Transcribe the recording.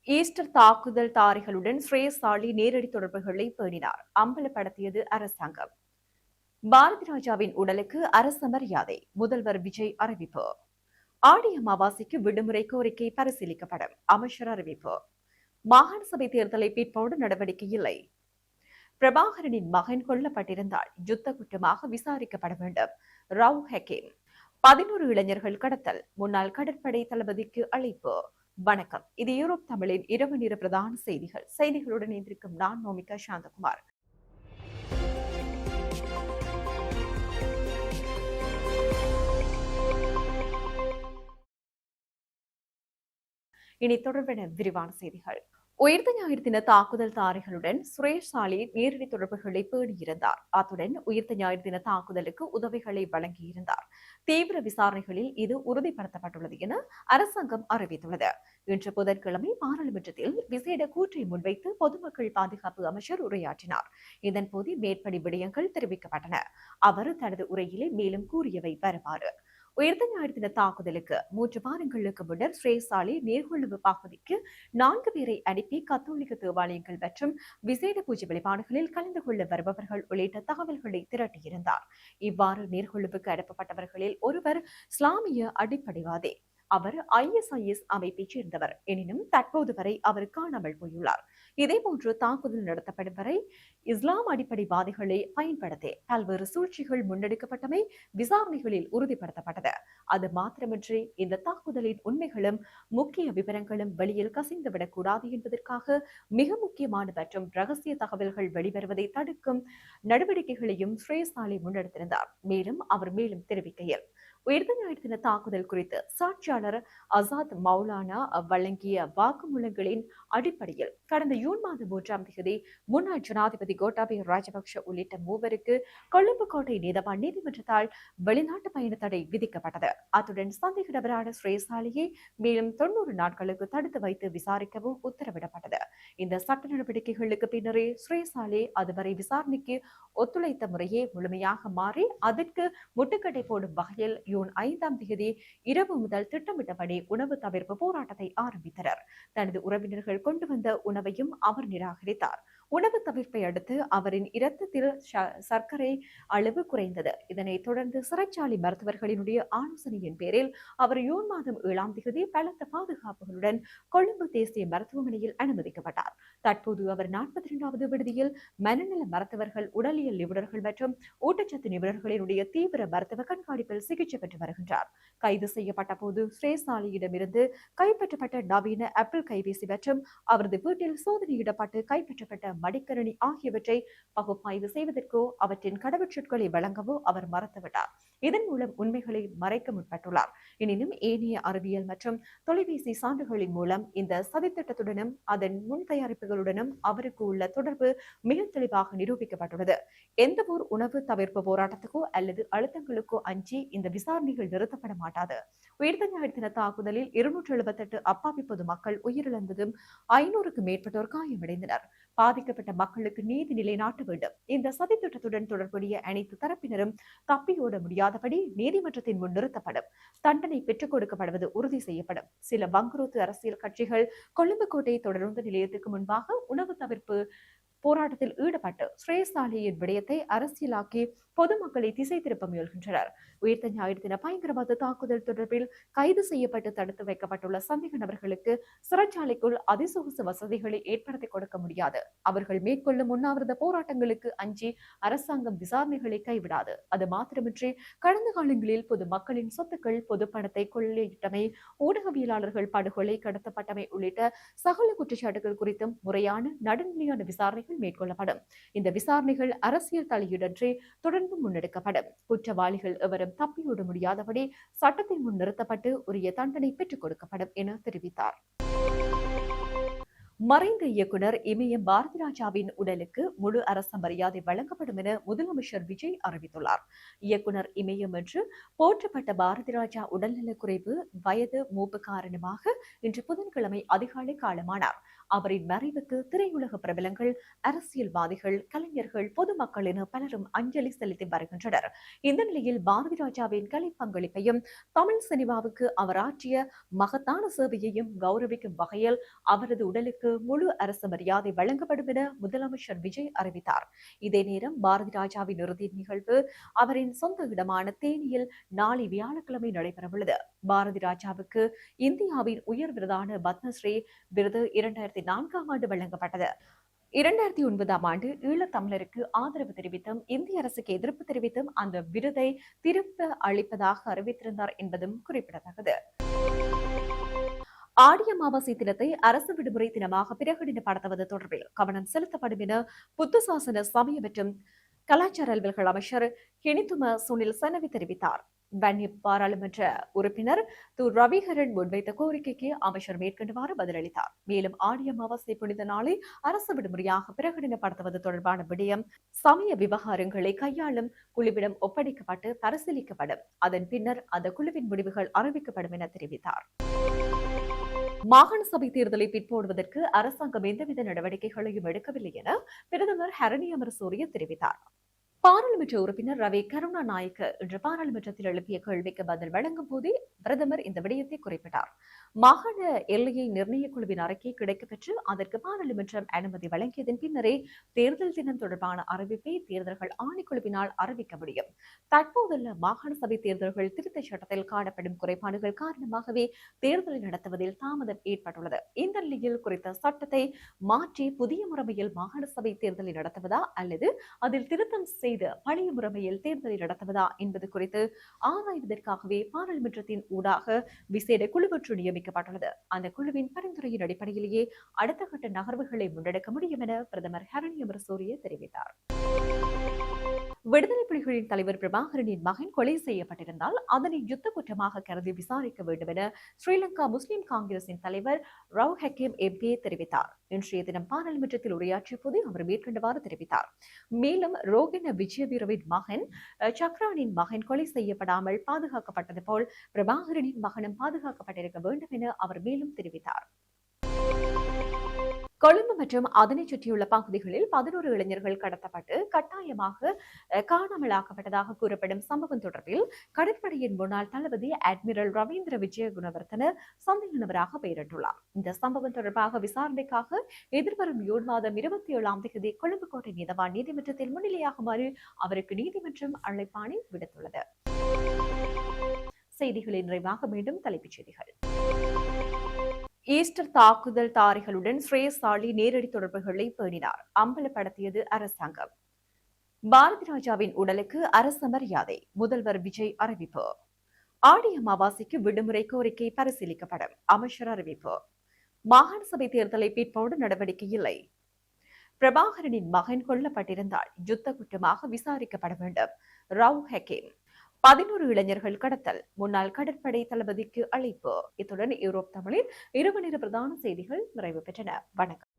Easter தாக்குதல்தாரிகளுடன் ஸ்ரேசாலி நேரடி தொடர்புகளை பேணினார். அம்பலப்படுத்தியது அரசாங்கம். பாரதி ராஜாவின் உடலுக்கு அரச மரியாதை, முதல்வர் விஜய் அறிவிப்பு. ஆடி அமாவாசைக்கு விடுமுறை கோரிக்கை பரிசீலிக்கப்படும், அமைச்சர் அறிவிப்பு. மாகாண சபை தேர்தலை பிற்போடு நடவடிக்கை இல்லை. பிரபாகரனின் மகன் கொல்லப்பட்டிருந்தால் யுத்த குற்றமாக விசாரிக்கப்பட வேண்டும், ராவ் ஹக்கீம். 11 இளைஞர்கள் கடத்தல், முன்னாள் கடற்படை தளபதிக்கு அழைப்பு. வணக்கம், இது யூரோப் தமிழின் இரவு நேர பிரதான செய்திகளுடன் இணைந்திருக்கும் நான் மோமிகா சாந்தகுமார். இனி தொடர்பான விரிவான செய்திகள். உயிர்த்த ஞாயிறு தின தாக்குதல்தாரிகளுடன் சுரேஷாலி நேரடி தொடர்புகளை பேணியிருந்தார். அத்துடன் உயிர்த்த ஞாயிறு தின தாக்குதலுக்கு உதவிகளை வழங்கியிருந்தார். தீவிர விசாரணைகளில் இது உறுதிப்படுத்தப்பட்டுள்ளது என அரசாங்கம் அறிவித்துள்ளது. இன்று புதன்கிழமை பாராளுமன்றத்தில் விசேட கூற்றை முன்வைத்து பொதுமக்கள் பாதுகாப்பு அமைச்சர் உரையாற்றினார். இதன்போது மேற்படி விடயங்கள் தெரிவிக்கப்பட்டன. அவர் தனது உரையிலே மேலும் கூறியவை வருமாறு: உயிர்த்த ஞாயிறு தின தாக்குதலுக்கு 3 வாரங்களுக்கு முன்னர் ஸ்ரேசாலி நீர்கொழும்பு பகுதிக்கு 4 பேரை அனுப்பி கத்தோலிக்க தேவாலயங்கள் மற்றும் விசேட பூஜை வழிபாடுகளில் கலந்து கொள்ள வருபவர்கள் உள்ளிட்ட தகவல்களை திரட்டியிருந்தார். இவ்வாறு நீர்கொழும்புக்கு அனுப்பப்பட்டவர்களில் ஒருவர் இஸ்லாமிய அடிப்படைவாதி. அவர் ISIS அமைப்பைச் சேர்ந்தவர். எனினும் தற்போது வரை அவர் காணாமல் போயுள்ளார். இதேபோன்று தாக்குதல் நடத்தப்படும் வரை இஸ்லாம் அடிப்படைவாதிகளை பயன்படுத்தி பல்வேறு சூழ்ச்சிகள் முன்னெடுக்கப்பட்டமை விசாரணைகளில் உறுதிப்படுத்தப்பட்டது. அது மாத்திரமின்றி இந்த தாக்குதலின் உண்மைகளும் முக்கிய விவரங்களும் வெளியில் கசிந்துவிடக் கூடாது என்பதற்காக மிக முக்கியமான மற்றும் ரகசிய தகவல்கள் வெளிவருவதை தடுக்கும் நடவடிக்கைகளையும் ஸ்ரேசாலி முன்னெடுத்திருந்தார். மேலும் அவர் தெரிவிக்கையில், உயிர்த்த ஞாயிறு தின தாக்குதல் குறித்து சாட்சியாளர் அசாத் மௌலானா வழங்கிய வாக்குமூலங்களின் அடிப்படையில் கடந்த ஜூன் மாதம் 3ஆம் தேதி முன்னாள் ஜனாதிபதி கோட்டாபய ராஜபக்ஷ உள்ளிட்ட 3 கொழும்பு கோட்டை நீதவான் நீதிமன்றத்தால் வெளிநாட்டு பயண தடை விதிக்கப்பட்டது. அத்துடன் சந்தேக நபரான ஸ்ரேசாலியை மேலும் 90 நாட்களுக்கு தடுத்து வைத்து விசாரிக்கவும் உத்தரவிடப்பட்டது. இந்த சட்ட நடவடிக்கைகளுக்கு பின்னரே ஸ்ரேசாலி அதுவரை விசாரணைக்கு ஒத்துழைத்த முறையே முழுமையாக மாறி அதற்கு முட்டுக்கட்டை போடும் வகையில் ஜூன் 5ஆம் தேதி இரவு முதல் திட்டமிட்டபடி உணவு தவிர்ப்பு போராட்டத்தை ஆரம்பித்தனர். தனது உறவினர்கள் கொண்டு வந்த உணவையும் அவர் நிராகரித்தார். உணவு தவிர்ப்பை அடுத்து அவரின் இரத்தத்தில் சர்க்கரை அளவு குறைந்தது. இதனைத் தொடர்ந்து சிறைச்சாலை மருத்துவர்களினுடைய ஆலோசனையின் பேரில் அவர் ஜூன் மாதம் 7ஆம் தேதி பலத்த பாதுகாப்புகளுடன் கொழும்பு தேசிய மருத்துவமனையில் அனுமதிக்கப்பட்டார். தற்போது அவர் 42வது விடுதியில் மனநல மருத்துவர்கள், உடலியல் நிபுணர்கள் மற்றும் ஊட்டச்சத்து நிபுணர்களினுடைய தீவிர மருத்துவ கண்காணிப்பில் சிகிச்சை பெற்று வருகின்றார். கைது செய்யப்பட்ட போது ஸ்ரேசாலியிடமிருந்து கைப்பற்றப்பட்ட நவீன ஆப்பிள் கைபேசி மற்றும் அவரது வீட்டில் சோதனையிடப்பட்டு கைப்பற்றப்பட்ட மடிக்கரணி ஆகியவற்றை பகுப்பாய்வு செய்வதற்கோ அவற்றின் கடவுச்சொற்களை வழங்கவோ அவர் மறுத்துவிட்டார். இதன் மூலம் உண்மைகளை மறைக்க முற்பட்டுள்ளார். எனினும் ஏனைய அறிவியல் மற்றும் தொலைபேசி சான்றுகளின் மூலம் இந்த சதித்திட்டத்துடனும் அதன் முன் தயாரிப்புகளுடனும் அவருக்கு உள்ள தொடர்பு மிக தெளிவாக நிரூபிக்கப்பட்டுள்ளது. எந்த ஒரு உணவு தவிர்ப்பு போராட்டத்துக்கோ அல்லது அழுத்தங்களுக்கோ அஞ்சி இந்த விசாரணைகள் நிறுத்தப்பட மாட்டாது. உயிர்த்த ஞாயிறு தின தாக்குதலில் 278 அப்பாவி பொதுமக்கள் உயிரிழந்ததும் 500க்கும் மேற்பட்டோர் காயமடைந்தனர். பாதிக்கப்பட்ட மக்களுக்கு நீதி நிலைநாட்ட வேண்டும். இந்த சதித்திட்டத்துடன் தொடர்புடைய அனைத்து தரப்பினரும் தப்பியோட முடியாதபடி நீதிமன்றத்தின் முன் நிறுத்தப்படும். தண்டனை பெற்றுக் கொடுக்கப்படுவது உறுதி செய்யப்படும். சில வங்குரோத்து அரசியல் கட்சிகள் கொழும்பு கோட்டை தொடருந்து நிலையத்துக்கு முன்பாக உணவு தவிர்ப்பு போராட்டத்தில் ஈடுபட்டு ஸ்ரேசாலியின் விடயத்தை அரசியலாக்கி பொதுமக்களை திசை திருப்ப முயல்கின்றனர். உயிர்த்த ஞாயிறு தின பயங்கரவாத தாக்குதல் தொடர்பில் கைது செய்யப்பட்டு தடுத்து வைக்கப்பட்டுள்ள சந்தேக நபர்களுக்கு சிறைச்சாலைக்குள் அதிசொகுசு வசதிகளை ஏற்படுத்திக் கொடுக்க முடியாது. அவர்கள் மேற்கொள்ளும் உண்ணாவிரத போராட்டங்களுக்கு அஞ்சி அரசாங்கம் விசாரணைகளை கைவிடாது. அது மாத்திரமின்றி கடந்த காலங்களில் பொதுமக்களின் சொத்துக்கள், பொது பணத்தை கொள்ளையிட்டமை, ஊடகவியலாளர்கள் படுகொலை, கடத்தப்பட்டமை உள்ளிட்ட சகல குற்றச்சாட்டுகள் குறித்தும் முறையான நடுநிலையான விசாரணைகள் மேற்கொள்ளப்படும். இந்த விசாரணைகள் அரசியல் தலையீடின்றி தொடர்ந்து முன்னெடுக்கப்படும். குற்றவாளிகள் எவரும் தப்பியோட முடியாதபடி சட்டத்தின் முன் நிறுத்தப்பட்டு உரிய தண்டனை பெற்றுக் கொடுக்கப்படும் என தெரிவித்தார். மறைந்த இயக்குனர் இமயம் பாரதி ராஜாவின் உடலுக்கு முழு அரச மரியாதை வழங்கப்படும் என முதலமைச்சர் விஜய் அறிவித்துள்ளார். இயக்குனர் இமயம் என்று போற்றப்பட்ட பாரதி ராஜா உடல்நலக்குறைவு, வயது மூப்பு காரணமாக இன்று புதன்கிழமை அதிகாலை காலமானார். அவரின் மறைவுக்கு திரையுலக பிரபலங்கள், அரசியல்வாதிகள், கலைஞர்கள், பொதுமக்கள் என பலரும் அஞ்சலி செலுத்தி வருகின்றனர். இந்த நிலையில் பாரதி ராஜாவின் கலை பங்களிப்பையும் தமிழ் சினிமாவுக்கு அவர் ஆற்றிய மகத்தான சேவையையும் கௌரவிக்கும் வகையில் அவரது உடலுக்கு முழு அரசு மரியாதை வழங்கப்படும் என முதலமைச்சர் விஜய் அறிவித்தார். இதே நேரம் பாரதி ராஜாவின் இறுதி நிகழ்வு அவரின் சொந்த இடமான தேனியில் நாளை வியாழக்கிழமை நடைபெறவுள்ளது. பாரதி ராஜாவுக்கு இந்தியாவின் உயர் விருதான பத்மஸ்ரீ விருது 2004ஆம் ஆண்டு வழங்கப்பட்டது. 2009ஆம் ஆண்டு ஈழத்தமிழருக்கு ஆதரவு தெரிவித்தும் இந்திய அரசுக்கு எதிர்ப்பு தெரிவித்தும் அந்த விருதை திரும்ப அளிப்பதாக அறிவித்திருந்தார் என்பதும் குறிப்பிடத்தக்கது. ஆடி அமாவாசை தினத்தை அரசு விடுமுறை தினமாக பிரகடனப்படுத்துவது தொடர்பில் கவனம் செலுத்தப்படும் என புத்துசாசன சமய மற்றும் கலாச்சார அலுவல்கள் அமைச்சர் ஹினிதும சுனில் சனவி தெரிவித்தார். வன்னி பாராளுமன்ற உறுப்பினர் ரவிகரன் முன்வைத்த கோரிக்கைக்கு அமைச்சர் மேற்கண்டவாறு பதிலளித்தார். மேலும் ஆடி அமாவாசை புனித நாளை அரசு விடுமுறையாக பிரகடனப்படுத்துவது தொடர்பான விடயம் சமய விவகாரங்களை கையாளும் குழுவிடம் ஒப்படைக்கப்பட்டு பரிசீலிக்கப்படும். அதன் பின்னர் அந்த குழுவின் முடிவுகள் அறிவிக்கப்படும் என தெரிவித்தார். மாகாண சபை தேர்தலை பிற்போடுவதற்கு அரசாங்கம் எந்தவித நடவடிக்கைகளையும் எடுக்கவில்லை என பிரதமர் ஹரணி அமரசூரிய தெரிவித்தார். பாராளுமன்ற உறுப்பினர் ரவி கருணாநாயக்க இன்று பாராளுமன்றத்தில் எழுப்பிய கேள்விக்கு பதில் வழங்கும் போதே பிரதமர் இந்த விடயத்தை குறிப்பிட்டார். மாகாண எல்லையை நிர்ணய குழுவின் அறிக்கை கிடைக்கப்பெற்று அதற்கு பாராளுமன்றம் அனுமதி வழங்கியதன் பின்னரே தேர்தல் தினம் தொடர்பான அறிவிப்பை தேர்தல்கள் ஆணைக்குழுவினால் அறிவிக்க முடியும். தற்போதுள்ள மாகாண சபை தேர்தல்கள் திருத்தச் சட்டத்தில் காணப்படும் குறைபாடுகள் காரணமாகவே தேர்தலை நடத்துவதில் தாமதம் ஏற்பட்டுள்ளது. இந்த நிலையில் குறித்த சட்டத்தை மாற்றி புதிய முறைமையில் மாகாண சபை தேர்தலை நடத்துவதா அல்லது அதில் திருத்தம் செய்து பழைய முறைமையில் தேர்தலை நடத்துவதா என்பது குறித்து ஆராய்வதற்காகவே பாராளுமன்றத்தின் ஊடாக விசேட குழு ஒன்று நியமிக்கப்பட்டுள்ளது. அந்த குழுவின் பரிந்துரையின் அடிப்படையிலேயே அடுத்த கட்ட நகர்வுகளை முன்னெடுக்க முடியும் என பிரதமர் ஹரணி அமரசூரிய தெரிவித்தார். விடுதலை புலிகளின் தலைவர் பிரபாகரனின் மகன் கொலை செய்யப்பட்டிருந்தால் அதனை யுத்த குற்றமாக கருதி விசாரிக்க வேண்டும் என ஸ்ரீலங்கா முஸ்லிம் காங்கிரசின் தலைவர் ரவ் ஹக்கீம் எம்பி தெரிவித்தார். இன்றைய தினம் பாராளுமன்றத்தில் உரையாற்றிய போது அவர் மேற்கண்டவாறு தெரிவித்தார். மேலும் ரோகிண விஜயவீரவின் மகன் சக்ரானின் மகன் கொலை செய்யப்படாமல் பாதுகாக்கப்பட்டது போல் பிரபாகரனின் மகனும் பாதுகாக்கப்பட்டிருக்க வேண்டும் என அவர் மேலும் தெரிவித்தார். கொழும்பு மற்றும் அதனை சுற்றியுள்ள பகுதிகளில் 11 இளைஞர்கள் கடத்தப்பட்டு கட்டாயமாக காணாமலாக்கப்பட்டதாக கூறப்படும் சம்பவம் தொடர்பில் கடற்படையின் முன்னாள் தளபதி அட்மிரல் ரவீந்திர விஜய குணவர்த்தன சந்தேக நபராக பெயரிட்டுள்ளார். இந்த சம்பவம் தொடர்பாக விசாரணைக்காக எதிர்வரும் ஜூன் மாதம் 27ஆம் தேதி கொழும்பு கோட்டை நீதவான் நீதிமன்றத்தில் முன்னிலையாகுமாறு அவருக்கு நீதிமன்றம் அழைப்பாணை விடுத்துள்ளது. செய்திகளின் நிறைவாக மீண்டும் தலைப்புச் செய்திகள். ஈஸ்டர் தாக்குதல் தாரிகளுடன் ஸ்ரேயசாலி நேரடி தொடர்புகளை பேணினார், அம்பலப்படுத்தியது அரசாங்கம். பாரதி ராஜாவின் உடலுக்கு அரசு மரியாதை, முதல்வர் விஜய் அறிவிப்பு. ஆடி அமாவாசைக்கு விடுமுறை கோரிக்கை பரிசீலிக்கப்படும், அமைச்சர் அறிவிப்பு. மாகாண சபை தேர்தலை பிற்போடு நடவடிக்கை இல்லை. பிரபாகரனின் மகன் கொல்லப்பட்டிருந்தால் யுத்த குற்றமாக விசாரிக்கப்பட வேண்டும், ரவ் ஹக்கீம். 11 இளைஞர்கள் கடத்தல், முன்னாள் கடற்படை தளபதிக்கு அழைப்பு. இத்துடன் யூரோப் தமிழில் இரவு நேர பிரதான செய்திகள் நிறைவு பெற்றன. வணக்கம்.